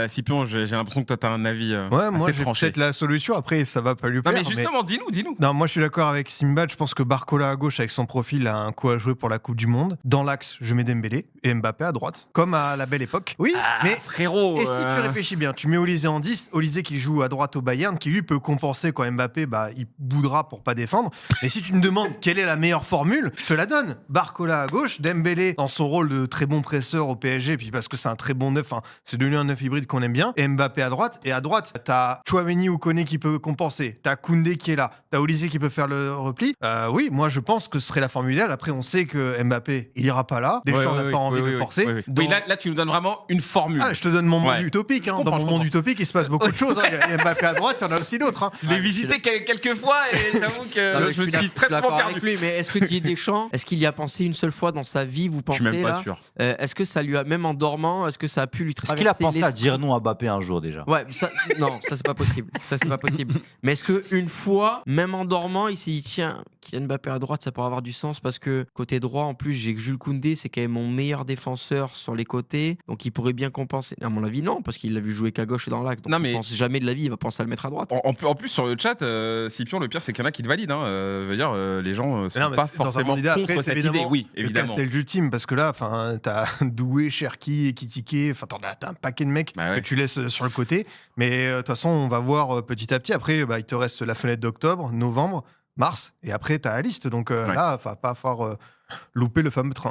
Scipion, j'ai l'impression que toi, t'as un avis Ouais, moi assez j'ai tranché. peut-être la solution. Après, ça va pas lui Non, plaire. mais justement, dis-nous. Non, moi je suis d'accord avec Simbad. Je pense que Barcola à gauche, avec son profil, a un coup à jouer pour la Coupe du Monde. Dans l'axe, je mets Dembélé et Mbappé à droite, comme à la belle époque. Oui, mais. Frérot. Et si tu réfléchis bien, tu mets Olysée en 10, Olysée qui joue à droite au Bayern, qui lui peut compenser quand Mbappé, il boudera pour pas défendre. Et si tu me demandes quelle est la meilleure formule, je te la donne. Barcola à gauche, Dembélé dans son rôle de très bon presseur au PSG, puis parce que c'est un très bon neuf, c'est devenu un neuf hybride qu'on aime bien, et Mbappé à droite. Et à droite, t'as Tchouaméni ou Koné qui peut compenser, t'as Koundé qui est là, t'as Olysée qui peut faire le repli. Oui, moi je pense que ce serait la formule idéale. Après, on sait que Mbappé, il ira pas là. Deschamps n'a pas envie de forcer. Oui, là, tu nous donnes vraiment une formule. Je te donne mon monde utopique. Dans mon monde utopique, il se passe beaucoup de choses. Il y a Mbappé à droite, il y en a aussi d'autres. Je l'ai visité quelques fois et j'avoue que je me suis très souvent perdu. Lui, mais est-ce que Didier Deschamps, est-ce qu'il y a pensé une seule fois dans sa vie, vous pensez? Je suis même pas sûr. Est-ce que ça lui a, même en dormant, est-ce que ça a pu lui Est-ce traverser qu'il a pensé à l'esprit? dire non à Mbappé un jour déjà? Ouais, non, ça c'est pas possible. Ça c'est pas possible. Mais est-ce que une fois, même en dormant, il s'est dit tiens, Kylian Mbappé à droite, ça pourrait avoir du sens parce que côté droit, en plus, j'ai Jules Koundé, c'est quand même mon meilleur défenseur sur les côtés, donc il pourrait bien compenser. À mon avis, non, parce qu'il l'a vu jouer qu'à gauche et dans l'axe. Donc Non, il mais- pense jamais de la vie, il va penser à le mettre à droite. En plus, sur le chat, Scipion, le pire, c'est qu'il y en a qui te valident. Veut dire, les gens sont Non, mais pas dans un forcément monde idéal, contre après, c'est cette idée. évidemment Oui, le évidemment. castel ultime, parce que là, t'as Doué, Cherki, Ekitike, t'as un paquet de mecs Bah ouais. que tu laisses sur le côté. Mais de toute façon, on va voir petit à petit. Après, il te reste la fenêtre d'octobre, novembre, mars, et après, t'as la liste. Donc là, va pas falloir louper le fameux train.